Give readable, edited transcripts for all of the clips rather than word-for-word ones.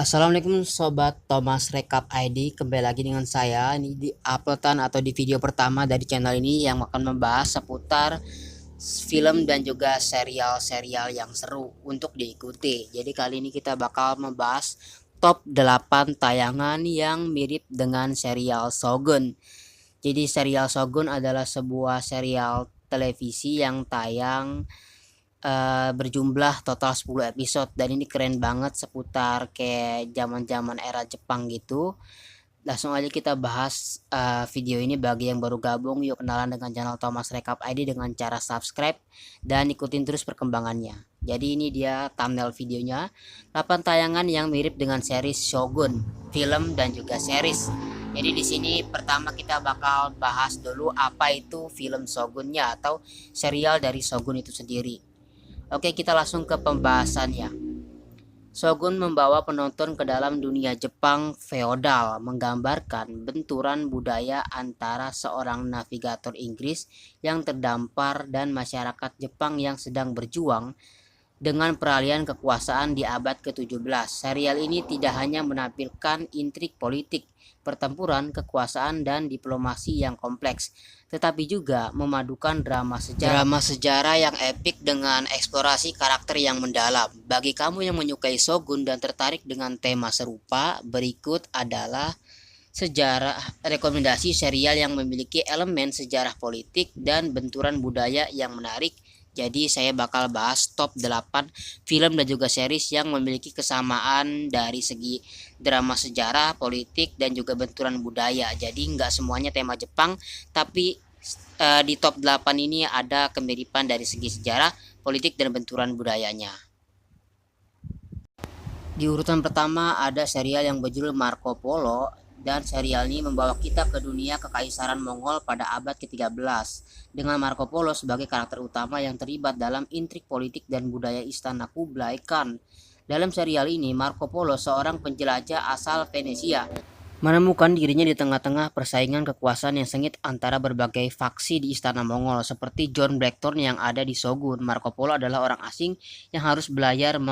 Assalamualaikum Sobat Thomas Recap ID. Kembali lagi dengan saya. Ini di uploadan atau di video pertama dari channel ini yang akan membahas seputar film dan juga serial-serial yang seru untuk diikuti. Jadi kali ini kita bakal membahas top 8 tayangan yang mirip dengan serial Shogun. Jadi serial Shogun adalah sebuah serial televisi yang tayang berjumlah total 10 episode, dan ini keren banget seputar kayak zaman-zaman era Jepang gitu. Langsung aja kita bahas video ini. Bagi yang baru gabung, yuk kenalan dengan channel Thomas Recap ID dengan cara subscribe dan ikutin terus perkembangannya. Jadi ini dia thumbnail videonya, 8 tayangan yang mirip dengan series Shogun, film dan juga series. Jadi di sini pertama kita bakal bahas dulu apa itu film Shogunnya atau serial dari Shogun itu sendiri. Oke, kita langsung ke pembahasannya. Shogun membawa penonton ke dalam dunia Jepang feodal, menggambarkan benturan budaya antara seorang navigator Inggris yang terdampar dan masyarakat Jepang yang sedang berjuang dengan peralihan kekuasaan di abad ke-17. Serial ini tidak hanya menampilkan intrik politik, pertempuran, kekuasaan, dan diplomasi yang kompleks, tetapi juga memadukan drama sejarah yang epik dengan eksplorasi karakter yang mendalam. Bagi kamu yang menyukai Shogun dan tertarik dengan tema serupa, berikut adalah rekomendasi serial yang memiliki elemen sejarah politik dan benturan budaya yang menarik. Jadi saya bakal bahas top 8 film dan juga series yang memiliki kesamaan dari segi drama sejarah, politik, dan juga benturan budaya. Jadi nggak semuanya tema Jepang, tapi di top 8 ini ada kemiripan dari segi sejarah, politik, dan benturan budayanya. Di urutan pertama ada serial yang berjudul Marco Polo, dan serial ini membawa kita ke dunia kekaisaran Mongol pada abad ke-13 dengan Marco Polo sebagai karakter utama yang terlibat dalam intrik politik dan budaya istana Kublai Khan. Dalam serial ini, Marco Polo, seorang penjelajah asal Venesia, menemukan dirinya di tengah-tengah persaingan kekuasaan yang sengit antara berbagai faksi di istana Mongol seperti John Blackthorne yang ada di Shogun. Marco Polo adalah orang asing yang harus belajar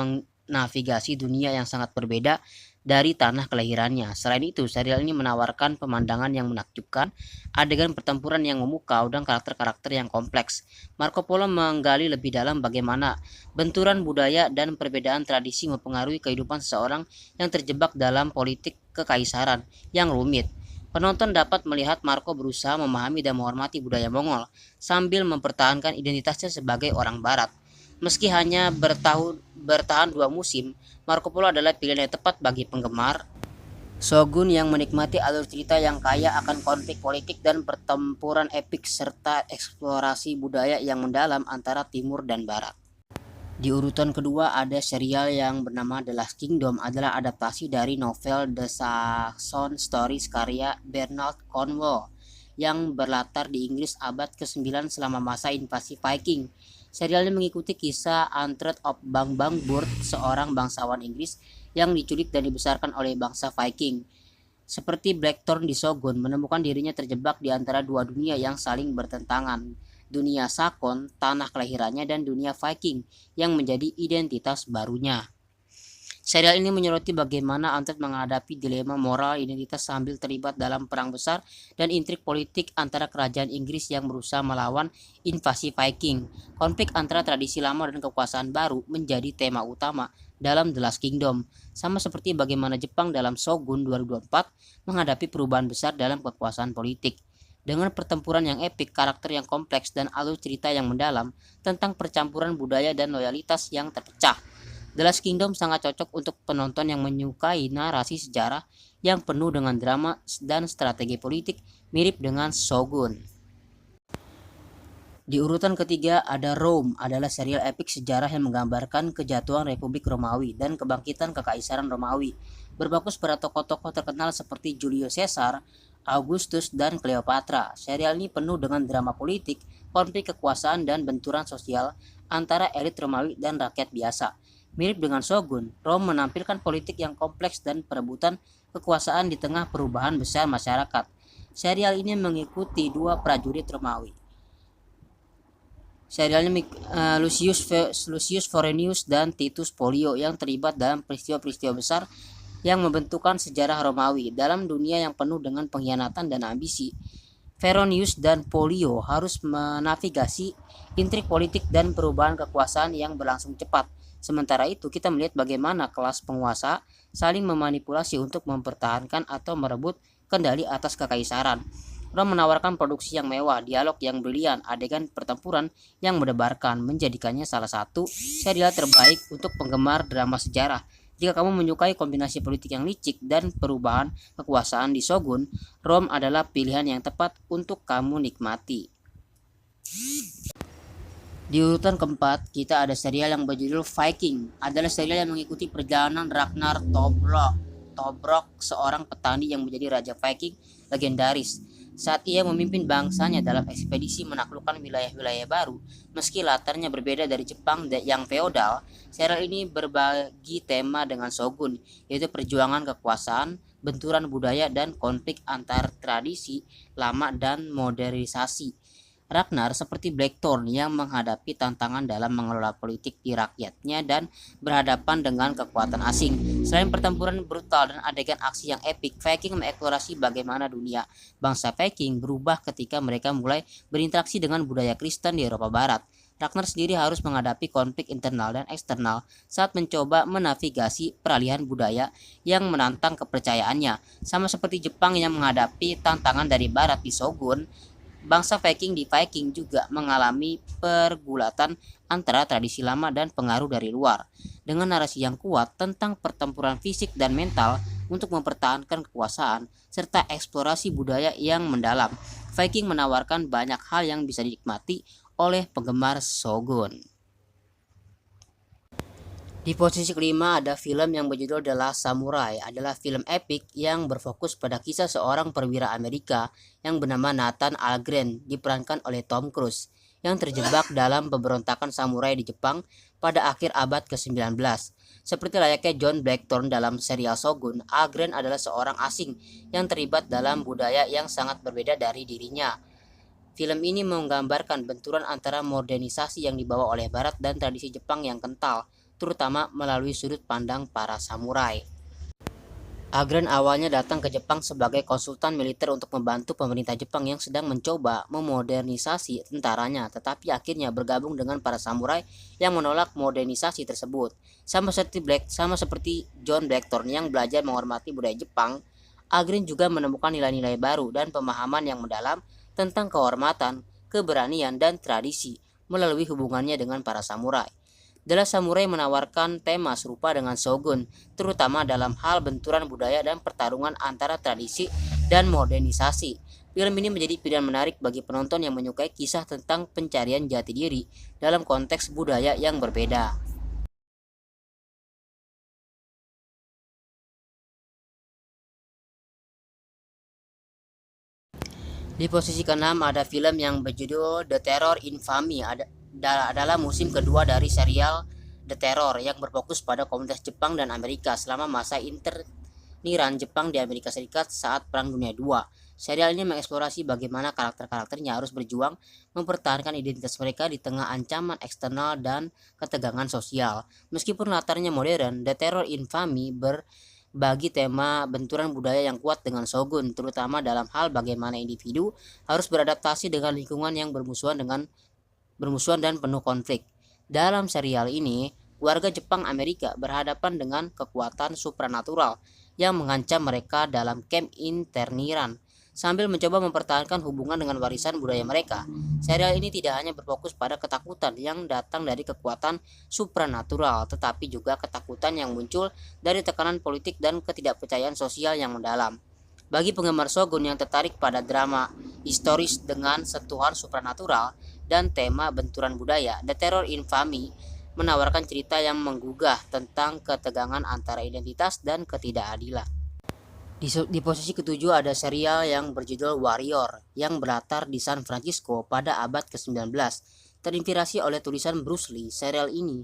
navigasi dunia yang sangat berbeda dari tanah kelahirannya. Selain itu, serial ini menawarkan pemandangan yang menakjubkan, adegan pertempuran yang memukau, dan karakter-karakter yang kompleks. Marco Polo menggali lebih dalam bagaimana benturan budaya dan perbedaan tradisi mempengaruhi kehidupan seseorang yang terjebak dalam politik kekaisaran yang rumit. Penonton dapat melihat Marco berusaha memahami dan menghormati budaya Mongol sambil mempertahankan identitasnya sebagai orang Barat. Meski hanya bertahan 2 musim, Marco Polo adalah pilihan yang tepat bagi penggemar Shogun yang menikmati alur cerita yang kaya akan konflik politik dan pertempuran epik serta eksplorasi budaya yang mendalam antara timur dan barat. Di urutan kedua ada serial yang bernama The Last Kingdom, adalah adaptasi dari novel The Saxon Stories karya Bernard Cornwell yang berlatar di Inggris abad ke-9 selama masa invasi Viking. Serial ini mengikuti kisah Uhtred of Bangbangburd, seorang bangsawan Inggris yang diculik dan dibesarkan oleh bangsa Viking. Seperti Blackthorne di Shogun, menemukan dirinya terjebak di antara dua dunia yang saling bertentangan. Dunia Sakon, tanah kelahirannya, dan dunia Viking yang menjadi identitas barunya. Serial ini menyoroti bagaimana Uhtred menghadapi dilema moral identitas sambil terlibat dalam perang besar dan intrik politik antara kerajaan Inggris yang berusaha melawan invasi Viking. Konflik antara tradisi lama dan kekuasaan baru menjadi tema utama dalam The Last Kingdom, sama seperti bagaimana Jepang dalam Shogun 2024 menghadapi perubahan besar dalam kekuasaan politik. Dengan pertempuran yang epik, karakter yang kompleks, dan alur cerita yang mendalam tentang percampuran budaya dan loyalitas yang terpecah, The Last Kingdom sangat cocok untuk penonton yang menyukai narasi sejarah yang penuh dengan drama dan strategi politik mirip dengan Shogun. Di urutan ketiga ada Rome, adalah serial epik sejarah yang menggambarkan kejatuhan Republik Romawi dan kebangkitan Kekaisaran Romawi, berfokus pada tokoh-tokoh terkenal seperti Julius Caesar, Augustus, dan Cleopatra. Serial ini penuh dengan drama politik, konflik kekuasaan, dan benturan sosial antara elit Romawi dan rakyat biasa. Mirip dengan Shogun, Rome menampilkan politik yang kompleks dan perebutan kekuasaan di tengah perubahan besar masyarakat. Serial ini mengikuti 2 prajurit Romawi. Serialnya Lucius Vorenius dan Titus Polio yang terlibat dalam peristiwa-peristiwa besar yang membentukkan sejarah Romawi. Dalam dunia yang penuh dengan pengkhianatan dan ambisi, Veronius dan Pollio harus menavigasi intrik politik dan perubahan kekuasaan yang berlangsung cepat. Sementara itu, kita melihat bagaimana kelas penguasa saling memanipulasi untuk mempertahankan atau merebut kendali atas kekaisaran. Rome menawarkan produksi yang mewah, dialog yang brilian, adegan pertempuran yang mendebarkan, menjadikannya salah satu serial terbaik untuk penggemar drama sejarah. Jika kamu menyukai kombinasi politik yang licik dan perubahan kekuasaan di Shogun, Rome adalah pilihan yang tepat untuk kamu nikmati. Di urutan keempat, kita ada serial yang berjudul Viking. Adalah serial yang mengikuti perjalanan Ragnar Tobrok, seorang petani yang menjadi raja Viking legendaris. Saat ia memimpin bangsanya dalam ekspedisi menaklukkan wilayah-wilayah baru, meski latarnya berbeda dari Jepang yang feodal, serial ini berbagi tema dengan Shogun, yaitu perjuangan kekuasaan, benturan budaya, dan konflik antar tradisi lama dan modernisasi. Ragnar seperti Blackthorn yang menghadapi tantangan dalam mengelola politik di rakyatnya dan berhadapan dengan kekuatan asing. Selain pertempuran brutal dan adegan aksi yang epik, Viking mengeksplorasi bagaimana dunia bangsa Viking berubah ketika mereka mulai berinteraksi dengan budaya Kristen di Eropa Barat. Ragnar sendiri harus menghadapi konflik internal dan eksternal saat mencoba menavigasi peralihan budaya yang menantang kepercayaannya. Sama seperti Jepang yang menghadapi tantangan dari Barat di Shogun, bangsa Viking di Viking juga mengalami pergulatan antara tradisi lama dan pengaruh dari luar, dengan narasi yang kuat tentang pertempuran fisik dan mental untuk mempertahankan kekuasaan, serta eksplorasi budaya yang mendalam. Viking menawarkan banyak hal yang bisa dinikmati oleh penggemar Shogun. Di posisi kelima ada film yang berjudul The Last Samurai. Adalah film epik yang berfokus pada kisah seorang perwira Amerika yang bernama Nathan Algren, diperankan oleh Tom Cruise, yang terjebak dalam pemberontakan samurai di Jepang pada akhir abad ke-19. Seperti layaknya John Blackthorn dalam serial Shogun, Algren adalah seorang asing yang terlibat dalam budaya yang sangat berbeda dari dirinya. Film ini menggambarkan benturan antara modernisasi yang dibawa oleh Barat dan tradisi Jepang yang kental, terutama melalui sudut pandang para samurai. Algren awalnya datang ke Jepang sebagai konsultan militer untuk membantu pemerintah Jepang yang sedang mencoba memodernisasi tentaranya, tetapi akhirnya bergabung dengan para samurai yang menolak modernisasi tersebut. Sama seperti John Blackthorn yang belajar menghormati budaya Jepang, Algren juga menemukan nilai-nilai baru dan pemahaman yang mendalam tentang kehormatan, keberanian, dan tradisi melalui hubungannya dengan para samurai. The Last Samurai menawarkan tema serupa dengan Shogun, terutama dalam hal benturan budaya dan pertarungan antara tradisi dan modernisasi. Film ini menjadi pilihan menarik bagi penonton yang menyukai kisah tentang pencarian jati diri dalam konteks budaya yang berbeda. Di posisi ke-6 ada film yang berjudul The Terror Infamy. Adalah musim kedua dari serial The Terror yang berfokus pada komunitas Jepang dan Amerika selama masa interniran Jepang di Amerika Serikat saat Perang Dunia II. Serial ini mengeksplorasi bagaimana karakter-karakternya harus berjuang mempertahankan identitas mereka di tengah ancaman eksternal dan ketegangan sosial. Meskipun latarnya modern, The Terror Infamy bagi tema benturan budaya yang kuat dengan Shogun, terutama dalam hal bagaimana individu harus beradaptasi dengan lingkungan yang bermusuhan dan penuh konflik. Dalam serial ini, warga Jepang Amerika berhadapan dengan kekuatan supranatural yang mengancam mereka dalam kamp interniran, sambil mencoba mempertahankan hubungan dengan warisan budaya mereka. Serial ini tidak hanya berfokus pada ketakutan yang datang dari kekuatan supranatural, tetapi juga ketakutan yang muncul dari tekanan politik dan ketidakpercayaan sosial yang mendalam. Bagi penggemar Shogun yang tertarik pada drama historis dengan sentuhan supranatural dan tema benturan budaya, The Terror Infamy menawarkan cerita yang menggugah tentang ketegangan antara identitas dan ketidakadilan. Di posisi ketujuh ada serial yang berjudul Warrior yang berlatar di San Francisco pada abad ke-19. Terinspirasi oleh tulisan Bruce Lee, serial ini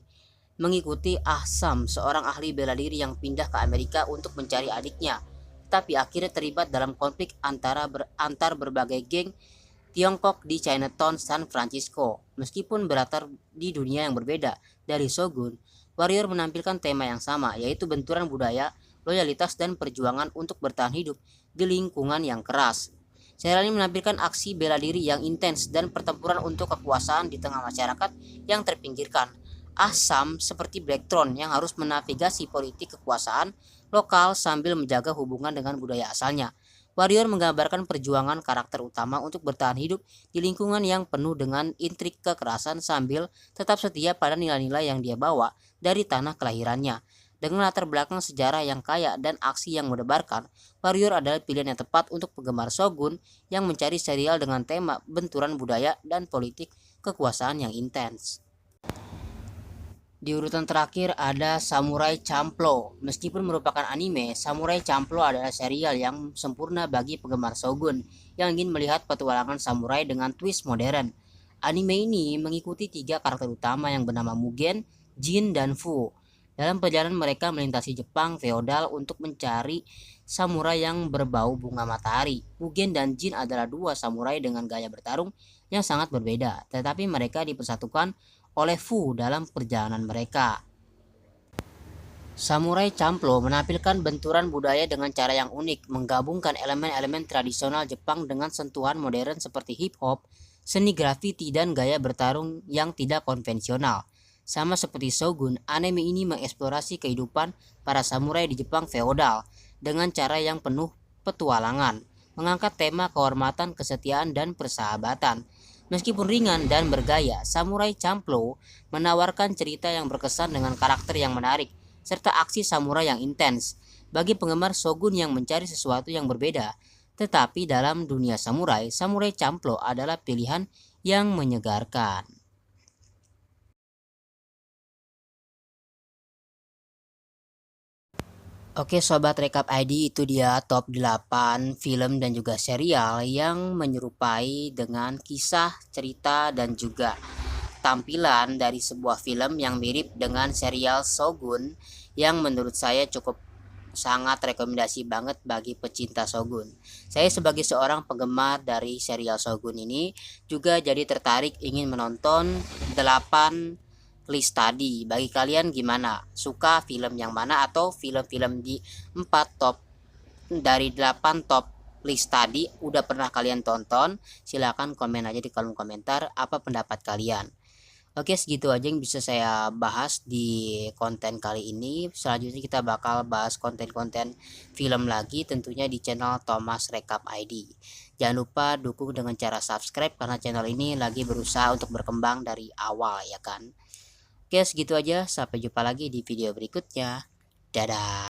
mengikuti Ahsam, seorang ahli bela diri yang pindah ke Amerika untuk mencari adiknya, tapi akhirnya terlibat dalam konflik antar berbagai geng Tiongkok di Chinatown, San Francisco. Meskipun berlatar di dunia yang berbeda dari Shogun, Warrior menampilkan tema yang sama, yaitu benturan budaya loyalitas, dan perjuangan untuk bertahan hidup di lingkungan yang keras. Serial ini menampilkan aksi bela diri yang intens dan pertempuran untuk kekuasaan di tengah masyarakat yang terpinggirkan. Asam seperti Blacktron yang harus menavigasi politik kekuasaan lokal sambil menjaga hubungan dengan budaya asalnya. Warrior menggambarkan perjuangan karakter utama untuk bertahan hidup di lingkungan yang penuh dengan intrik kekerasan sambil tetap setia pada nilai-nilai yang dia bawa dari tanah kelahirannya. Dengan latar belakang sejarah yang kaya dan aksi yang mendebarkan, Warrior adalah pilihan yang tepat untuk penggemar Shogun yang mencari serial dengan tema benturan budaya dan politik kekuasaan yang intens. Di urutan terakhir ada Samurai Champloo. Meskipun merupakan anime, Samurai Champloo adalah serial yang sempurna bagi penggemar Shogun yang ingin melihat petualangan samurai dengan twist modern. Anime ini mengikuti 3 karakter utama yang bernama Mugen, Jin, dan Fu. Dalam perjalanan mereka melintasi Jepang feodal untuk mencari samurai yang berbau bunga matahari. Mugen dan Jin adalah 2 samurai dengan gaya bertarung yang sangat berbeda, tetapi mereka dipersatukan oleh Fu dalam perjalanan mereka. Samurai Champloo menampilkan benturan budaya dengan cara yang unik, menggabungkan elemen-elemen tradisional Jepang dengan sentuhan modern seperti hip hop, seni graffiti, dan gaya bertarung yang tidak konvensional. Sama seperti Shogun, anime ini mengeksplorasi kehidupan para samurai di Jepang feodal dengan cara yang penuh petualangan, mengangkat tema kehormatan, kesetiaan, dan persahabatan. Meskipun ringan dan bergaya, Samurai Champloo menawarkan cerita yang berkesan dengan karakter yang menarik, serta aksi samurai yang intens. Bagi penggemar Shogun yang mencari sesuatu yang berbeda, tetapi dalam dunia samurai, Samurai Champloo adalah pilihan yang menyegarkan. Oke Sobat Rekap ID, itu dia top 8 film dan juga serial yang menyerupai dengan kisah, cerita, dan juga tampilan dari sebuah film yang mirip dengan serial Shogun yang menurut saya cukup sangat rekomendasi banget bagi pecinta Shogun. Saya sebagai seorang penggemar dari serial Shogun ini juga jadi tertarik ingin menonton 8 list tadi. Bagi kalian gimana? Suka film yang mana atau film-film di 4 top dari 8 top list tadi udah pernah kalian tonton? Silahkan komen aja di kolom komentar apa pendapat kalian. Oke, segitu aja yang bisa saya bahas di konten kali ini. Selanjutnya kita bakal bahas konten-konten film lagi tentunya di channel Thomas Rekap ID. Jangan lupa dukung dengan cara subscribe karena channel ini lagi berusaha untuk berkembang dari awal ya kan. Oke, segitu aja. Sampai jumpa lagi di video berikutnya. Dadah.